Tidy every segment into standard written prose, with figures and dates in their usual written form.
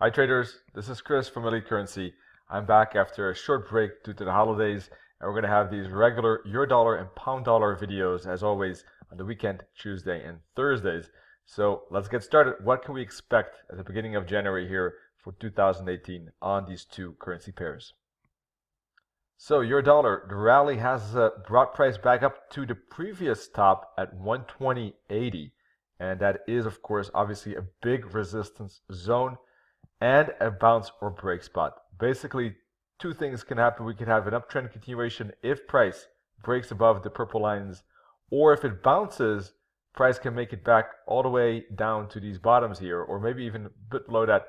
Hi traders, this is Chris from Elite Currency. I'm back after a short break due to the holidays, and we're going to have these regular euro dollar and pound dollar videos as always on the weekend, Tuesday and Thursdays. So let's get started. What can we expect at the beginning of January here for 2018 on these two currency pairs? So euro dollar, the rally has brought price back up to the previous top at 120.80, and that is of course obviously a big resistance zone and a bounce or break spot. Basically, two things can happen. We could have an uptrend continuation if price breaks above the purple lines, or if it bounces, price can make it back all the way down to these bottoms here, or maybe even a bit below that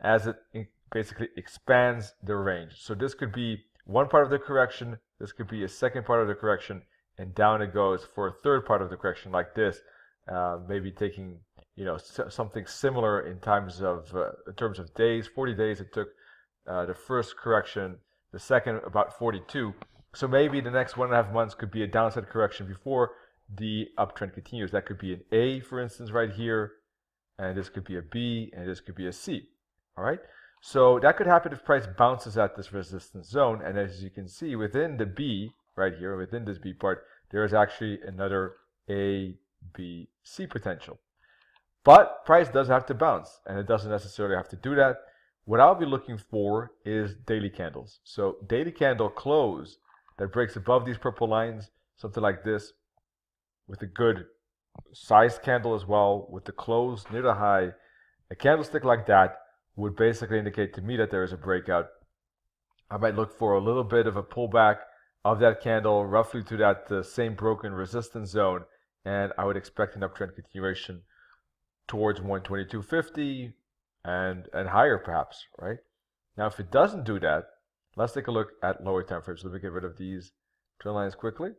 as it basically expands the range. So this could be one part of the correction, this could be a second part of the correction, and down it goes for a third part of the correction like this, maybe taking something similar in terms of days. 40 days it took the first correction, the second about 42. So maybe the next 1.5 months could be a downside correction before the uptrend continues. That could be an A, for instance, right here, and this could be a B, and this could be a C. All right. So that could happen if price bounces at this resistance zone, and as you can see within the B right here, within this B part, there is actually another A, B, C potential. But price does have to bounce, and it doesn't necessarily have to do that. What I'll be looking for is daily candles. So daily candle close that breaks above these purple lines, something like this, with a good sized candle as well, with the close near the high. A candlestick like that would basically indicate to me that there is a breakout. I might look for a little bit of a pullback of that candle roughly to that same broken resistance zone, and I would expect an uptrend continuation towards 122.50 and higher perhaps, right? Now if it doesn't do that, let's take a look at lower time frames. Let me get rid of these trend lines quickly.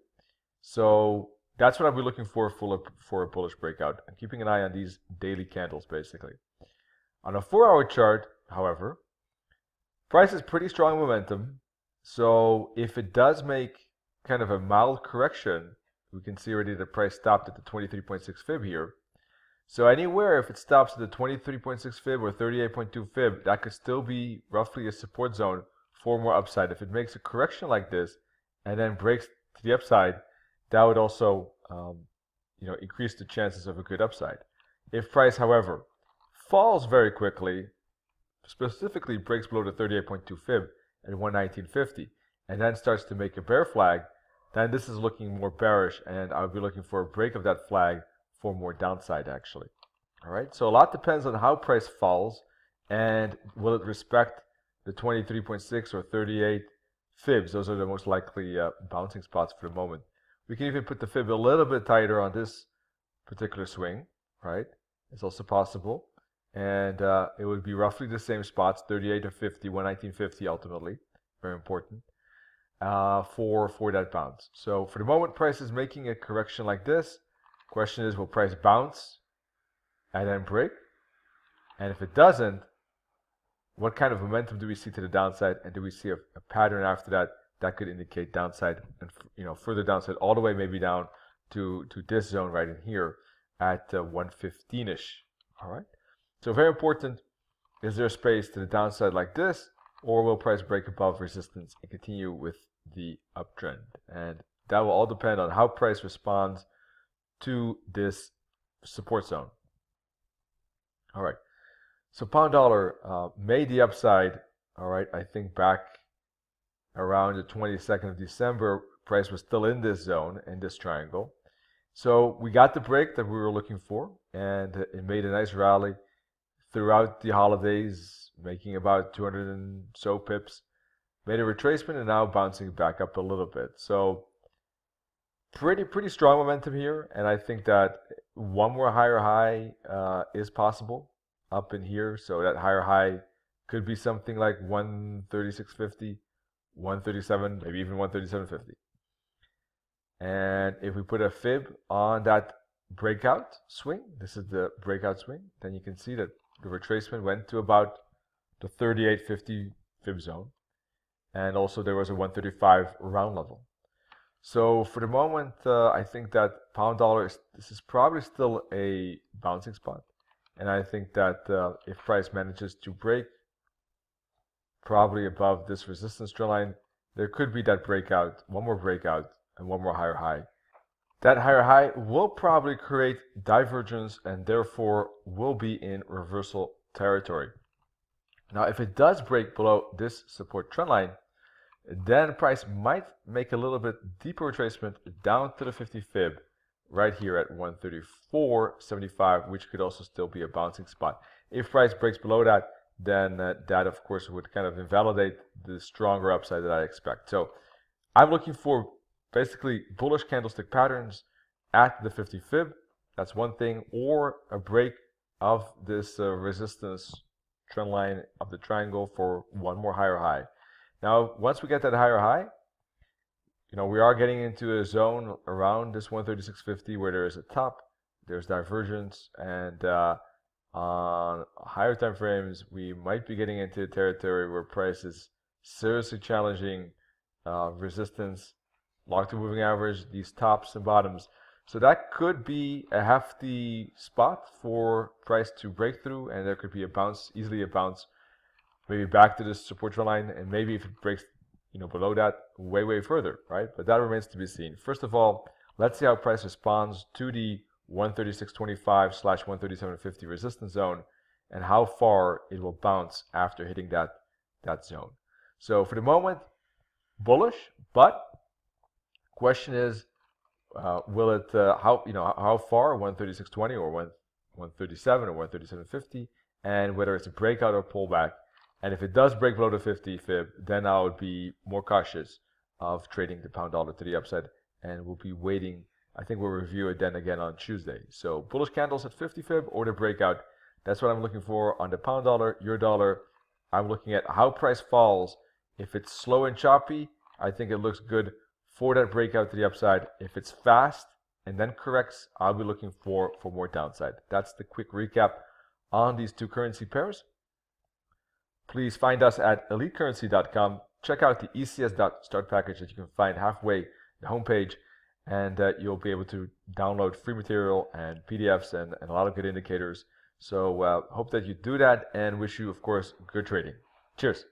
So that's what I'll be looking for a bullish breakout. I'm keeping an eye on these daily candles basically. On a 4-hour chart, however, price is pretty strong momentum. So if it does make kind of a mild correction, we can see already the price stopped at the 23.6 fib here. So anywhere, if it stops at the 23.6 fib or 38.2 fib, that could still be roughly a support zone for more upside. If it makes a correction like this and then breaks to the upside, that would also increase the chances of a good upside. If price, however, falls very quickly, specifically breaks below the 38.2 fib at 119.50, and then starts to make a bear flag, then this is looking more bearish, and I would be looking for a break of that flag for more downside actually. All right, so a lot depends on how price falls, and will it respect the 23.6 or 38 fibs. Those are the most likely bouncing spots for the moment. We can even put the fib a little bit tighter on this particular swing, right? It's also possible, and it would be roughly the same spots, 38 to 50, 119.50 ultimately, very important for that bounce. So for the moment, price is making a correction like this. Question is, will price bounce and then break? And if it doesn't, what kind of momentum do we see to the downside? And do we see a pattern after that that could indicate downside and further downside all the way maybe down to this zone right in here at 115-ish? All right. So very important. Is there space to the downside like this, or will price break above resistance and continue with the uptrend? And that will all depend on how price responds to this support zone. All right, so pound dollar made the upside. All right, I think back around the 22nd of December, price was still in this zone, in this triangle. So we got the break that we were looking for, and it made a nice rally throughout the holidays, making about 200 and so pips. Made a retracement and now bouncing back up a little bit. So pretty strong momentum here, and I think that one more higher high is possible up in here. So that higher high could be something like 136.50, 137, maybe even 137.50. And if we put a fib on that breakout swing, this is the breakout swing, then you can see that the retracement went to about the 38.50 fib zone, and also there was a 135 round level. So for the moment, I think that pound dollar this is probably still a bouncing spot. And I think that if price manages to break probably above this resistance trend line, there could be that breakout, one more breakout, and one more higher high. That higher high will probably create divergence and therefore will be in reversal territory. Now, if it does break below this support trend line, then price might make a little bit deeper retracement down to the 50 fib right here at 134.75, which could also still be a bouncing spot. If price breaks below that, then that of course would kind of invalidate the stronger upside that I expect. So I'm looking for basically bullish candlestick patterns at the 50 fib. That's one thing, or a break of this resistance trend line of the triangle for one more higher high. Now, once we get that higher high, we are getting into a zone around this 136.50 where there is a top, there's divergence, and on higher time frames, we might be getting into a territory where price is seriously challenging resistance, long-term moving average, these tops and bottoms. So that could be a hefty spot for price to break through, and there could be a bounce, easily a bounce, maybe back to this support trend line, and maybe if it breaks below that, way further, right? But that remains to be seen. First of all, let's see how price responds to the 136.25/137.50 resistance zone and how far it will bounce after hitting that zone. So for the moment, bullish, but question is, will it how far, 136.20 or 137 or 137.50, and whether it's a breakout or pullback. And if it does break below the 50 fib, then I would be more cautious of trading the pound dollar to the upside, and we'll be waiting. I think we'll review it then again on Tuesday. So bullish candles at 50 fib or the breakout. That's what I'm looking for on the pound dollar, euro dollar. I'm looking at how price falls. If it's slow and choppy, I think it looks good for that breakout to the upside. If it's fast and then corrects, I'll be looking for more downside. That's the quick recap on these two currency pairs. Please find us at elitecurrency.com. Check out the ECS.start package that you can find halfway the homepage, and you'll be able to download free material and PDFs and a lot of good indicators. So hope that you do that, and wish you, of course, good trading. Cheers.